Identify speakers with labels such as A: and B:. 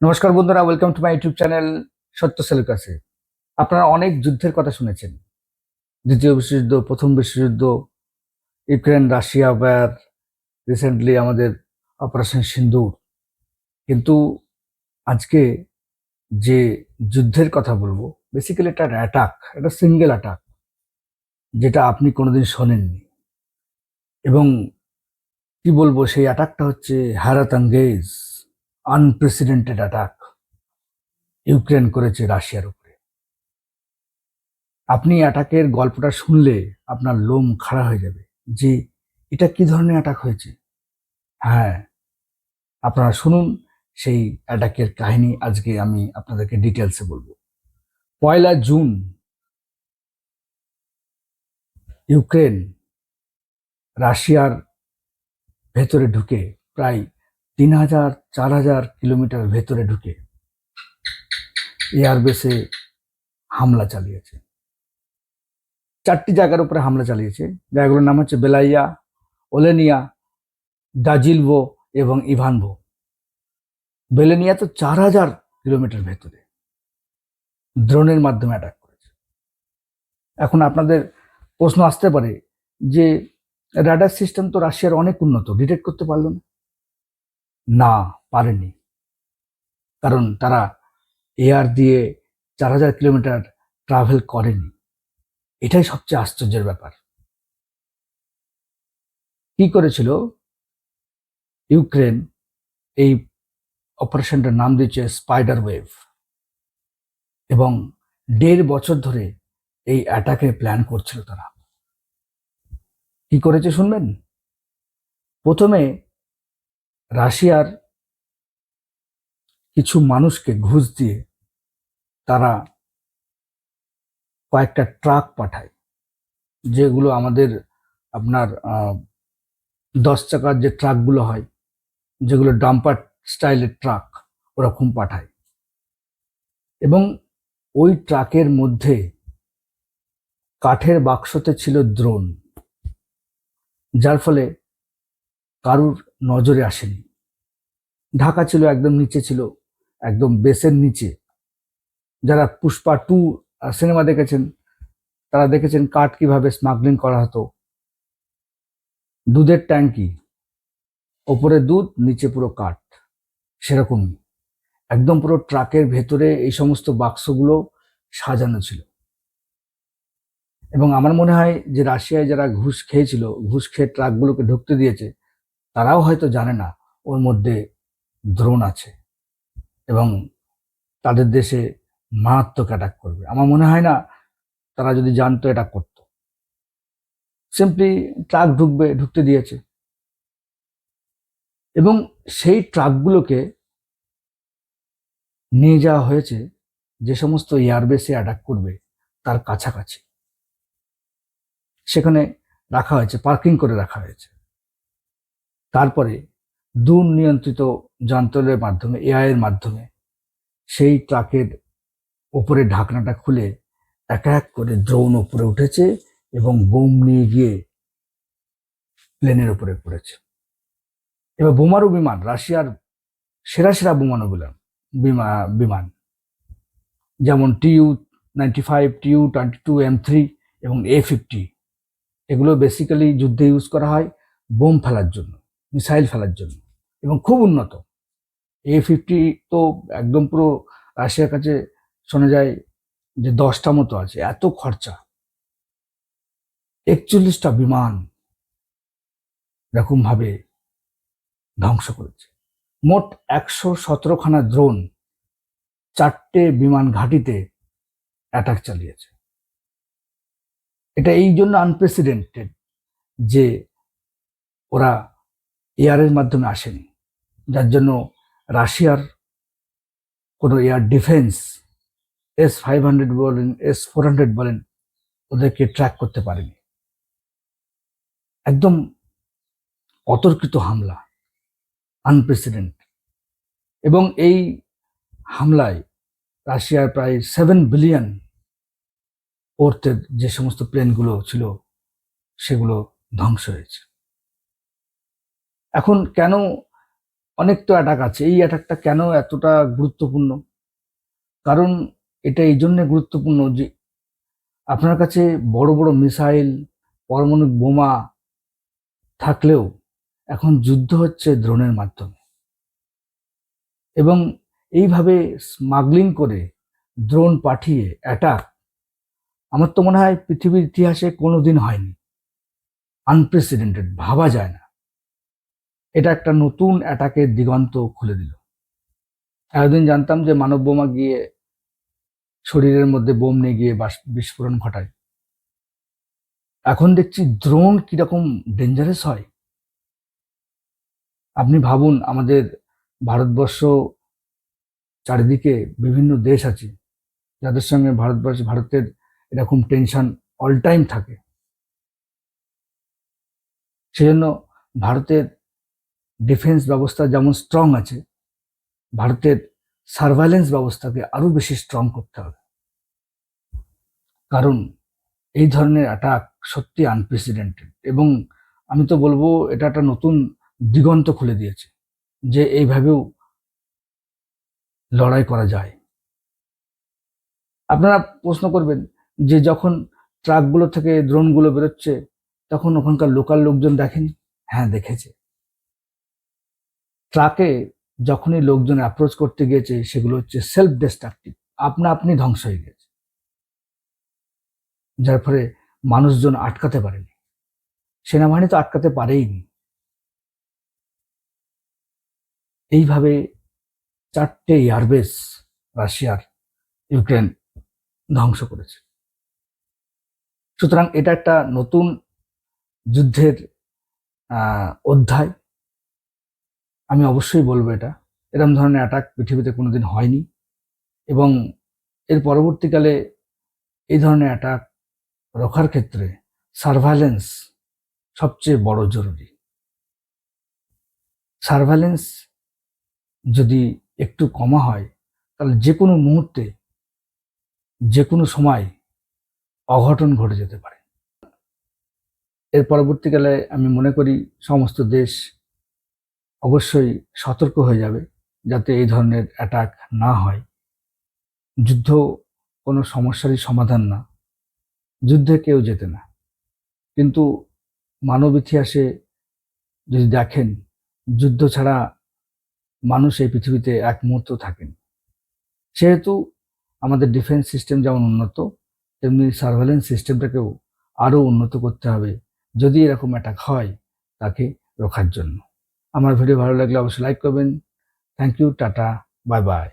A: নমস্কার বন্ধুরা, welcome to my YouTube channel সত্য সেলুকাসে। আপনারা অনেক যুদ্ধের কথা শুনেছেন। দ্বিতীয় বিশ্বযুদ্ধ, প্রথম বিশ্বযুদ্ধ, ইউক্রেন রাশিয়া ওয়্যার, রিসেন্টলি আমাদের অপারেশন সিন্দুর। কিন্তু আজকে যে যুদ্ধের কথা বলবো, বেসিক্যালি এটা অ্যাটাক, এটা সিঙ্গেল অ্যাটাক, যেটা আপনি কোনোদিন শোনেননি। এবং কি বলবো, সেই অ্যাটাকটা হচ্ছে হ্যারাতাঙ্গেজ, আনপ্রেসিডেন্টেড অ্যাটাক ইউক্রেন করেছে রাশিয়ার উপরে। আপনি অ্যাটাকের গল্পটা শুনলে আপনার লোম খাড়া হয়ে যাবে যে এটা কি ধরনের অ্যাটাক হয়েছে। হ্যাঁ, আপনারা শুনুন সেই অ্যাটাকের কাহিনী। আজকে আমি আপনাদেরকে ডিটেলসে বলবো। 1 জুন ইউক্রেন রাশিয়ার ভেতরে ঢুকে প্রায় 3,000-4,000 কিলোমিটার ভেতরে ঢুকে এয়ারবেসে হামলা চালিয়েছে। 4টি জায়গার উপরে হামলা চালিয়েছে। জায়গাগুলোর নাম হচ্ছে বেলাইয়া, ওলেনিয়া, দাজিলভো এবং ইভানভো। বেলেনিয়া তো 4,000 কিলোমিটার ভেতরে ড্রোনের মাধ্যমে অ্যাটাক করেছে। এখন আপনাদের প্রশ্ন আসতে পারে যে রাডার সিস্টেম তো রাশিয়ার অনেক উন্নত, ডিটেক্ট করতে পারল না। পারেনি, কারণ তারা এয়ার দিয়ে 4,000 কিলোমিটার ট্রাভেল করেনি। এটাই সবচেয়ে আশ্চর্যের ব্যাপার। কি করেছিল ইউক্রেন? এই অপারেশনটার নাম দিয়েছে স্পাইডার ওয়েভ, এবং 1.5 বছর ধরে এই অ্যাটাকের প্ল্যান করছিল তারা। কি করেছে শুনবেন। প্রথমে রাশিয়ার কিছু মানুষকে ঘুষ দিয়ে তারা কয়েকটা ট্রাক পাঠায়, যেগুলো আমাদের আপনার 10 চাকার যে ট্রাকগুলো হয়, যেগুলো ডাম্পার স্টাইলের ট্রাক, ওরকম পাঠায়। এবং ওই ট্রাকের মধ্যে কাঠের বাক্সতে ছিল দ্রোন, যার ফলে কারুর নজরে আসেনি। ঢাকা ছিল, একদম নিচে ছিল, একদম বেসের নিচে। যারা পুষ্পা 2 সিনেমা দেখেছেন তারা দেখেছেন কাঠ কিভাবে স্মাগলিং করা হতো। দুধের ট্যাঙ্কি, ওপরে দুধ, নিচে পুরো কাঠ, সেরকমই একদম পুরো ট্রাকের ভেতরে এই সমস্ত বাক্সগুলো সাজানো ছিল। এবং আমার মনে হয় যে রাশিয়ায় যারা ঘুষ খেয়েছিল, ঘুষ খেয়ে ট্রাকগুলোকে ঢুকতে দিয়েছে, তারাও হয়তো জানে না ওর মধ্যে দ্রোন আছে এবং তাদের দেশে মারাত্মক অ্যাটাক করবে। আমার মনে হয় না তারা যদি জানতো এটা করত, সিম্পলি ট্রাক ঢুকতে দিয়েছে। এবং সেই ট্রাকগুলোকে নিয়ে যাওয়া হয়েছে যে সমস্ত এয়ারবেসে অ্যাটাক করবে তার কাছাকাছি। সেখানে রাখা হয়েছে, পার্কিং করে রাখা হয়েছে। তারপরে দূর নিয়ন্ত্রিত যন্ত্রের মাধ্যমে, এআই এর মাধ্যমে সেই ট্রাকের ওপরে ঢাকনাটা খুলে এক এক করে ড্রোন উপরে উঠেছে এবং বোম নিয়ে গিয়ে প্লেনের উপরে পড়েছে। এবার বোমারু বিমান, রাশিয়ার সেরা সেরা বোমারু বিমান, যেমন TU-95, TU-22, M3 এবং A-50, এগুলো বেসিক্যালি যুদ্ধে ইউজ করা হয় বোম ফেলার জন্য, মিসাইল ফেলার জন্য, এবং খুব উন্নত। A-50 তো একদম পুরো রাশিয়ার কাছে শোনা যায় যে 10টা মতো আছে, এত খরচা। 41টা বিমান এরকম ভাবে ধ্বংস করেছে। মোট 117খানা ড্রোন 4টে বিমান ঘাঁটিতে অ্যাটাক চালিয়েছে। এটা এই জন্য আনপ্রেসিডেন্টেড যে ওরা এয়ারের মাধ্যমে আসেনি, যার জন্য রাশিয়ার কোনো এয়ার ডিফেন্স S-500 বলেন, S-400 বলেন, ওদেরকে ট্র্যাক করতে পারেনি। একদম অতর্কিত হামলা, আনপ্রেসিডেন্ট। এবং এই হামলায় রাশিয়ার প্রায় 7 বিলিয়ন অর্থের যে সমস্ত প্লেনগুলো ছিল সেগুলো ধ্বংস হয়েছে। এখন কেন অনেক তো অ্যাটাক আছে। এই অ্যাটাকটা কেন এতটা গুরুত্বপূর্ণ? কারণ এটা এই জন্য গুরুত্বপূর্ণ যে আপনার কাছে বড় বড় মিসাইল, পারমাণবিক বোমা থাকলেও এখন যুদ্ধ হচ্ছে ড্রোনের মাধ্যমে, এবং এইভাবে স্মাগলিং করে ড্রোন পাঠিয়ে অ্যাটাক, আমার তো মনে হয় পৃথিবীর ইতিহাসে কোনোদিন হয়নি। আনপ্রেসিডেন্টেড, ভাবা যায় না। এটা একটা নতুন অ্যাটাকের দিগন্ত খুলে দিল। এতদিন জানতাম যে মানব বোমা গিয়ে শরীরের মধ্যে বোম নিয়ে গিয়ে বিস্ফোরণ ঘটায়। এখন দেখছি ড্রোন কিরকম ডেঞ্জারাস হয়। আপনি ভাবুন, আমাদের ভারতবর্ষ চারিদিকে বিভিন্ন দেশ আছে যাদের সঙ্গে ভারতের এরকম টেনশন অল টাইম থাকে। সেজন্য ভারতের ডিফেন্স ব্যবস্থা যেমন স্ট্রং আছে, ভারতের সার্ভাইলেন্স ব্যবস্থাকে আরো বেশি স্ট্রং করতে হবে। কারণ এই ধরনের অ্যাটাক সত্যি আনপ্রেসিডেন্টেড, এবং আমি তো বলবো এটা একটা নতুন দিগন্ত খুলে দিয়েছে যে এইভাবেও লড়াই করা যায়। আপনারা প্রশ্ন করবেন যে যখন ট্রাকগুলো থেকে ড্রোনগুলো বেরোচ্ছে তখন ওখানকার লোকাল লোকজন দেখেনি? হ্যাঁ, দেখেছে। ট্রাকে যখনই লোকজন অ্যাপ্রোচ করতে গিয়েছে সেগুলো হচ্ছে সেলফ ডিস্ট্রাকটিভ, আপনা আপনি ধ্বংস হয়ে গেছে, যার ফলে মানুষজন আটকাতে পারেনি। সেনাবাহিনী তো আটকাতে পারেইনি। এইভাবে 4টে এয়ারবেস রাশিয়ার ইউক্রেন ধ্বংস করেছে। সুতরাং এটা একটা নতুন যুদ্ধের অধ্যায়। আমি অবশ্যই বলবো এটা, এরকম ধরনের অ্যাটাক পৃথিবীতে কোনোদিন হয়নি, এবং এর পরবর্তীকালে এই ধরনের অ্যাটাক রক্ষার ক্ষেত্রে সার্ভাইলেন্স সবচেয়ে বড় জরুরি। সার্ভাইলেন্স যদি একটু কমা হয় তাহলে যে কোনো মুহূর্তে, যে কোনো সময় অঘটন ঘটে যেতে পারে। এর পরবর্তীকালে আমি মনে করি সমস্ত দেশ অবশ্যই সতর্ক হয়ে যাবে যাতে এই ধরনের অ্যাটাক না হয়। যুদ্ধ কোনো সমস্যারই সমাধান না, যুদ্ধে কেউ জেতে না, কিন্তু মানব ইতিহাসে যদি দেখেন, যুদ্ধ ছাড়া মানুষ এই পৃথিবীতে এক মুহূর্ত থাকেনি। সেহেতু আমাদের ডিফেন্স সিস্টেম যেমন উন্নত, তেমনি সার্ভেলেন্স সিস্টেমটাকেও আরো উন্নত করতে হবে যদি এরকম অ্যাটাক হয় তাকে রোখার জন্য। আমার ভিডিও ভালো লাগলে অবশ্যই লাইক করবেন। Thank you, tata, bye by.